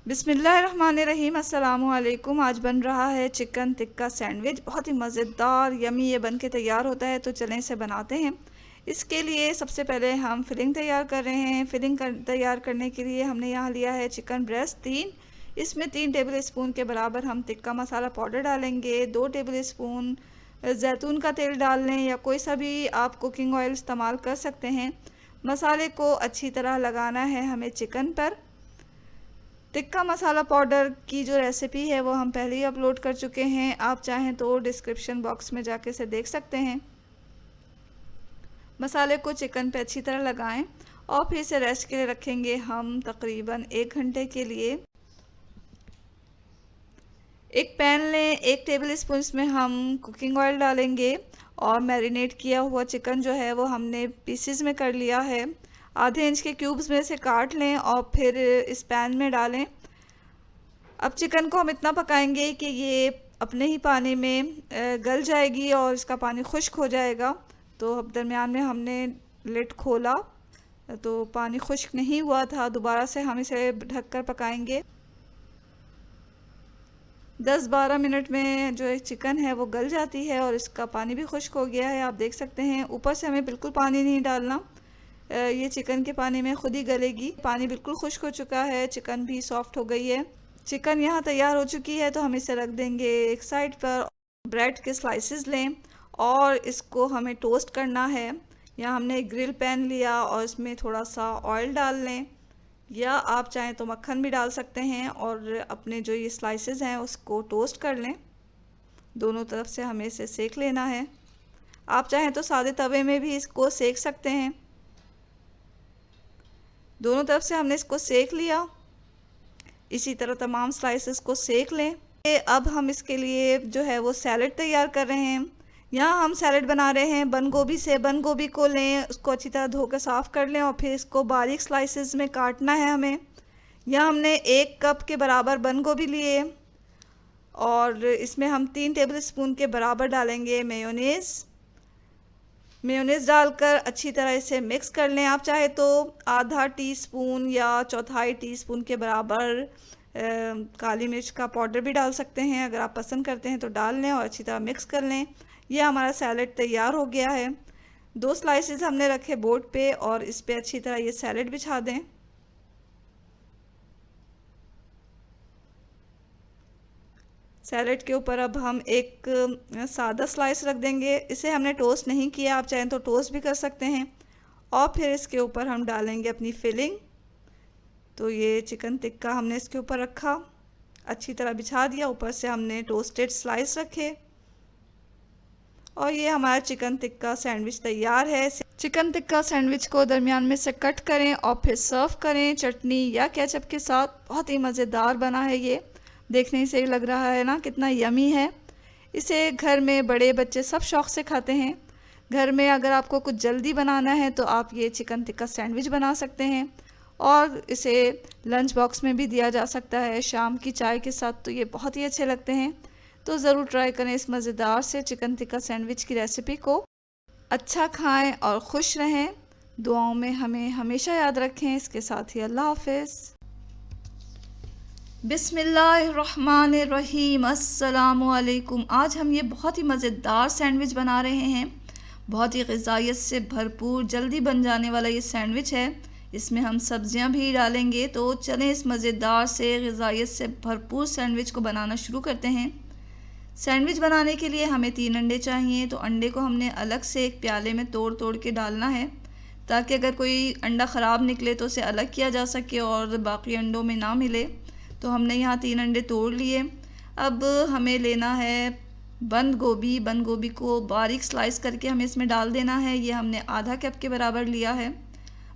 बिस्मिल्लाहिर्रहमानिर्रहीम। अस्सलामुअलैकुम। आज बन रहा है चिकन टिक्का सैंडविच। बहुत ही मज़ेदार यमी ये बन के तैयार होता है, तो चलें इसे बनाते हैं। इसके लिए सबसे पहले हम फिलिंग तैयार कर रहे हैं। तैयार करने के लिए हमने यहाँ लिया है चिकन ब्रेस्ट 3। इसमें 3 टेबल स्पून के बराबर हम टिक्का मसाला पाउडर डालेंगे। 2 टेबल स्पून जैतून का तेल डाल लें या कोई सा भी आप कुकिंग ऑयल इस्तेमाल कर सकते हैं। मसाले को अच्छी तरह लगाना है हमें चिकन पर। टिक्का मसाला पाउडर की जो रेसिपी है वो हम पहले ही अपलोड कर चुके हैं, आप चाहें तो डिस्क्रिप्शन बॉक्स में जाके इसे देख सकते हैं। मसाले को चिकन पे अच्छी तरह लगाएं और फिर इसे रेस्ट के लिए रखेंगे हम तकरीबन 1 घंटे के लिए। एक पैन लें, 1 टेबल स्पून इसमें हम कुकिंग ऑयल डालेंगे और मैरिनेट किया हुआ चिकन जो है वो हमने पीसेस में कर लिया है। आधे इंच के क्यूब्स में से काट लें और फिर इस पैन में डालें। अब चिकन को हम इतना पकाएंगे कि ये अपने ही पानी में गल जाएगी और इसका पानी खुश्क हो जाएगा। तो अब दरमियान में हमने लिड खोला तो पानी खुश्क नहीं हुआ था। दोबारा से हम इसे ढककर पकाएंगे। 10-12 मिनट में जो एक चिकन है वो गल जाती है और इसका पानी भी खुश्क हो गया है, आप देख सकते हैं। ऊपर से हमें बिल्कुल पानी नहीं डालना, ये चिकन के पानी में खुद ही गलेगी। पानी बिल्कुल खुश्क हो चुका है, चिकन भी सॉफ्ट हो गई है। चिकन यहाँ तैयार हो चुकी है तो हम इसे रख देंगे एक साइड पर। ब्रेड के स्लाइसेस लें और इसको हमें टोस्ट करना है। यहाँ हमने एक ग्रिल पैन लिया और इसमें थोड़ा सा ऑयल डाल लें या आप चाहें तो मक्खन भी डाल सकते हैं और अपने जो ये स्लाइसेस हैं उसको टोस्ट कर लें। दोनों तरफ से हमें इसे सेक लेना है। आप चाहें तो सादे तवे में भी इसको सेक सकते हैं। दोनों तरफ से हमने इसको सेक लिया। इसी तरह तमाम स्लाइसेस को सेक लें। अब हम इसके लिए जो है वो सैलेड तैयार कर रहे हैं। यहाँ हम सैलेड बना रहे हैं बंद गोभी से। बंद गोभी को लें, उसको अच्छी तरह धोकर साफ़ कर लें और फिर इसको बारीक स्लाइसेस में काटना है हमें। यहाँ हमने 1 कप के बराबर बंद गोभी लिए और इसमें हम 3 टेबल स्पून के बराबर डालेंगे मेयोनेज़ डालकर अच्छी तरह इसे मिक्स कर लें। आप चाहे तो आधा टीस्पून या चौथाई टीस्पून के बराबर काली मिर्च का पाउडर भी डाल सकते हैं। अगर आप पसंद करते हैं तो डाल लें और अच्छी तरह मिक्स कर लें। यह हमारा सैलेड तैयार हो गया है। 2 स्लाइसेस हमने रखे बोर्ड पे और इस पे अच्छी तरह ये सैलेड बिछा दें। सैलेड के ऊपर अब हम एक सादा स्लाइस रख देंगे। इसे हमने टोस्ट नहीं किया, आप चाहें तो टोस्ट भी कर सकते हैं। और फिर इसके ऊपर हम डालेंगे अपनी फिलिंग। तो ये चिकन टिक्का हमने इसके ऊपर रखा, अच्छी तरह बिछा दिया। ऊपर से हमने टोस्टेड स्लाइस रखे और ये हमारा चिकन टिक्का सैंडविच तैयार है। चिकन टिक्का सैंडविच को दरमियान में से कट करें और फिर सर्व करें चटनी या केचप के साथ। बहुत ही मज़ेदार बना है ये, देखने से ही लग रहा है ना कितना यमी है। इसे घर में बड़े बच्चे सब शौक़ से खाते हैं। घर में अगर आपको कुछ जल्दी बनाना है तो आप ये चिकन टिक्का सैंडविच बना सकते हैं और इसे लंच बॉक्स में भी दिया जा सकता है शाम की चाय के साथ। तो ये बहुत ही अच्छे लगते हैं। तो ज़रूर ट्राई करें इस मज़ेदार से चिकन टिक्का सैंडविच की रेसिपी को। अच्छा खाएं और खुश रहें। दुआओं में हमें हमेशा याद रखें। इसके साथ ही अल्लाह हाफ़िज़। बिस्मिल्लाहिर्रहमानिर्रहीम। अस्सलामुअलैकुम। आज हम ये बहुत ही मज़ेदार सैंडविच बना रहे हैं। बहुत ही ग़िज़ाइयत से भरपूर, जल्दी बन जाने वाला ये सैंडविच है। इसमें हम सब्जियां भी डालेंगे। तो चलें इस मज़ेदार से ग़िज़ाइयत से भरपूर सैंडविच को बनाना शुरू करते हैं। सैंडविच बनाने के लिए हमें 3 अंडे चाहिए। तो अंडे को हमने अलग से एक प्याले में तोड़ के डालना है ताकि अगर कोई अंडा ख़राब निकले तो उसे अलग किया जा सके और बाकी अंडों में ना मिले। तो हमने यहाँ 3 अंडे तोड़ लिए। अब हमें लेना है बंद गोभी। बंद गोभी को बारीक स्लाइस करके हमें इसमें डाल देना है। ये हमने आधा कप के बराबर लिया है।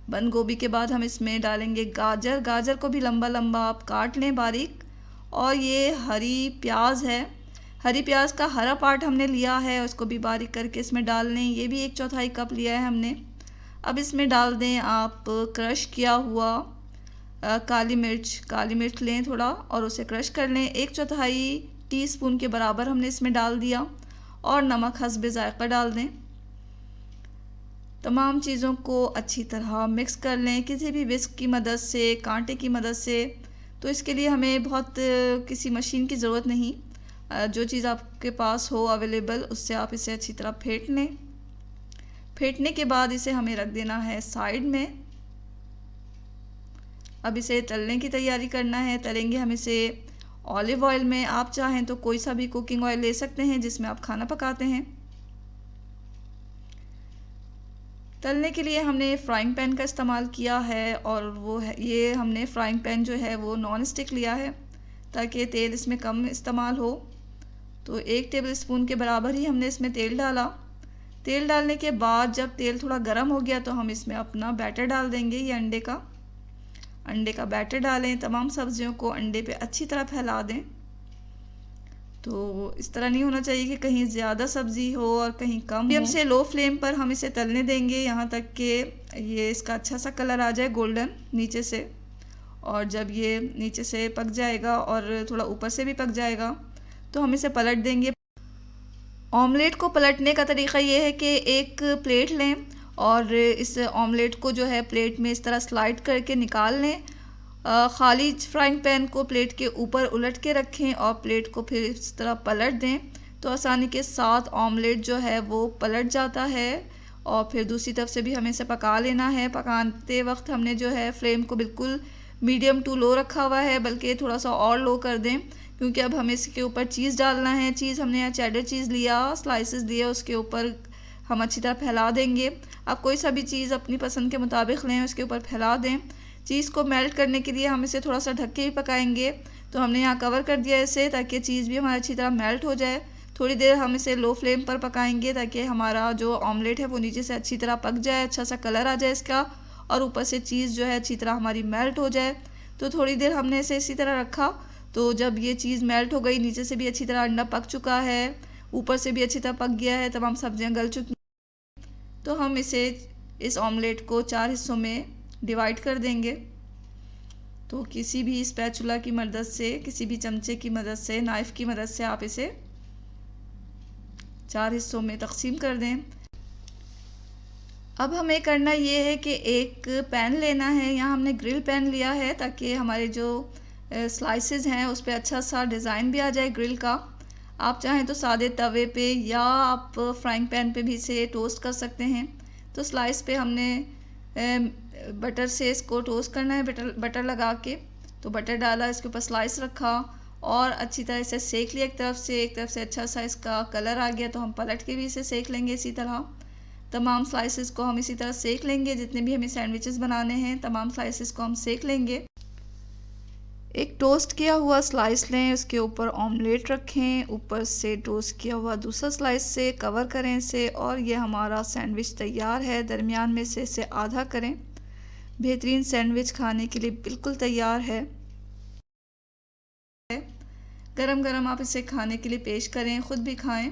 बंद गोभी के बाद हम इसमें डालेंगे गाजर। गाजर को भी लंबा लंबा आप काट लें बारीक। और ये हरी प्याज है। हरी प्याज का हरा पार्ट हमने लिया है, उसको भी बारीक करके इसमें डाल लें। ये भी 1/4 कप लिया है हमने। अब इसमें डाल दें आप क्रश किया हुआ काली मिर्च लें थोड़ा और उसे क्रश कर लें। 1/4 टीस्पून के बराबर हमने इसमें डाल दिया और नमक हस्बे ज़ायक़ा डाल दें। तमाम चीज़ों को अच्छी तरह मिक्स कर लें किसी भी विस्क की मदद से, कांटे की मदद से। तो इसके लिए हमें बहुत किसी मशीन की ज़रूरत नहीं, जो चीज़ आपके पास हो अवेलेबल उससे आप इसे अच्छी तरह फेंट लें। फेंटने के बाद इसे हमें रख देना है साइड में। अब इसे तलने की तैयारी करना है। तलेंगे हम इसे ऑलिव ऑयल में। आप चाहें तो कोई सा भी कुकिंग ऑयल ले सकते हैं जिसमें आप खाना पकाते हैं। तलने के लिए हमने फ्राइंग पैन का इस्तेमाल किया है, और वो है ये हमने फ्राइंग पैन जो है वो नॉन स्टिक लिया है ताकि तेल इसमें कम इस्तेमाल हो। तो 1 टेबल स्पून के बराबर ही हमने इसमें तेल डाला। तेल डालने के बाद जब तेल थोड़ा गर्म हो गया तो हम इसमें अपना बैटर डाल देंगे। ये अंडे का बैटर डालें। तमाम सब्जियों को अंडे पे अच्छी तरह फैला दें। तो इस तरह नहीं होना चाहिए कि कहीं ज़्यादा सब्ज़ी हो और कहीं कम। मीडियम से लो फ्लेम पर हम इसे तलने देंगे यहाँ तक कि ये इसका अच्छा सा कलर आ जाए गोल्डन नीचे से। और जब ये नीचे से पक जाएगा और थोड़ा ऊपर से भी पक जाएगा तो हम इसे पलट देंगे। ऑमलेट को पलटने का तरीका ये है कि एक प्लेट लें और इस ऑमलेट को जो है प्लेट में इस तरह स्लाइड करके निकाल लें। खाली फ्राइंग पैन को प्लेट के ऊपर उलट के रखें और प्लेट को फिर इस तरह पलट दें तो आसानी के साथ ऑमलेट जो है वो पलट जाता है। और फिर दूसरी तरफ से भी हमें इसे पका लेना है। पकाते वक्त हमने जो है फ्लेम को बिल्कुल मीडियम टू लो रखा हुआ है, बल्कि थोड़ा सा और लो कर दें क्योंकि अब हमें इसके ऊपर चीज़ डालना है। चीज़ हमने यहाँ चेडर चीज़ लिया, स्लाइसेस लिए, उसके ऊपर हम अच्छी तरह फैला देंगे। आप कोई सा भी चीज़ अपनी पसंद के मुताबिक लें, उसके ऊपर फैला दें। चीज़ को मेल्ट करने के लिए हम इसे थोड़ा सा ढक के ही पकाएंगे। तो हमने यहाँ कवर कर दिया इसे ताकि चीज़ भी हमारी अच्छी तरह मेल्ट हो जाए। थोड़ी देर हम इसे लो फ्लेम पर पकाएंगे ताकि हमारा जो ऑमलेट है वो नीचे से अच्छी तरह पक जाए, अच्छा सा कलर आ जाए इसका, और ऊपर से चीज़ जो है अच्छी तरह हमारी मेल्ट हो जाए। तो थोड़ी देर हमने इसे इसी तरह रखा। तो जब ये चीज़ मेल्ट हो गई, नीचे से भी अच्छी तरह अंडा पक चुका है, ऊपर से भी अच्छी तरह पक गया है, तमाम सब्जियाँ गल चुकी, तो हम इस ऑमलेट को 4 हिस्सों में डिवाइड कर देंगे। तो किसी भी स्पैचुला की मदद से, किसी भी चमचे की मदद से, नाइफ़ की मदद से आप इसे 4 हिस्सों में तकसीम कर दें। अब हमें करना ये है कि एक पैन लेना है। यहाँ हमने ग्रिल पैन लिया है ताकि हमारे जो स्लाइसेस हैं उस पर अच्छा सा डिज़ाइन भी आ जाए ग्रिल का। आप चाहें तो सादे तवे पे या आप फ्राइंग पैन पे भी इसे टोस्ट कर सकते हैं। तो स्लाइस पे हमने बटर से इसको टोस्ट करना है, बटर लगा के। तो बटर डाला, इसके ऊपर स्लाइस रखा और अच्छी तरह इसे सेक लिया। एक तरफ से अच्छा सा इसका कलर आ गया तो हम पलट के भी इसे सेक लेंगे। इसी तरह तमाम स्लाइसेस को हम इसी तरह सेक लेंगे। जितने भी हमें सैंडविचेस बनाने हैं तमाम स्लाइसेस को हम सेक लेंगे। एक टोस्ट किया हुआ स्लाइस लें, उसके ऊपर ऑमलेट रखें, ऊपर से टोस्ट किया हुआ दूसरा स्लाइस से कवर करें इसे, और ये हमारा सैंडविच तैयार है। दरमियान में से इसे आधा करें। बेहतरीन सैंडविच खाने के लिए बिल्कुल तैयार है। गरम गरम आप इसे खाने के लिए पेश करें, ख़ुद भी खाएं।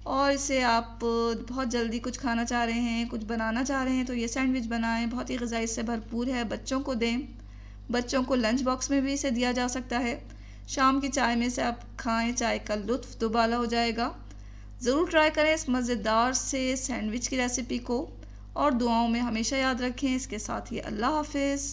और इसे आप बहुत जल्दी कुछ खाना चाह रहे हैं, कुछ बनाना चाह रहे हैं तो ये सैंडविच बनाएं। बहुत ही ग़िज़ाई से भरपूर है। बच्चों को दें, बच्चों को लंच बॉक्स में भी इसे दिया जा सकता है। शाम की चाय में से आप खाएं, चाय का लुत्फ़ दुबाला हो जाएगा। ज़रूर ट्राई करें इस मज़ेदार से सैंडविच की रेसिपी को, और दुआओं में हमेशा याद रखें। इसके साथ ही अल्लाह हाफ़िज़।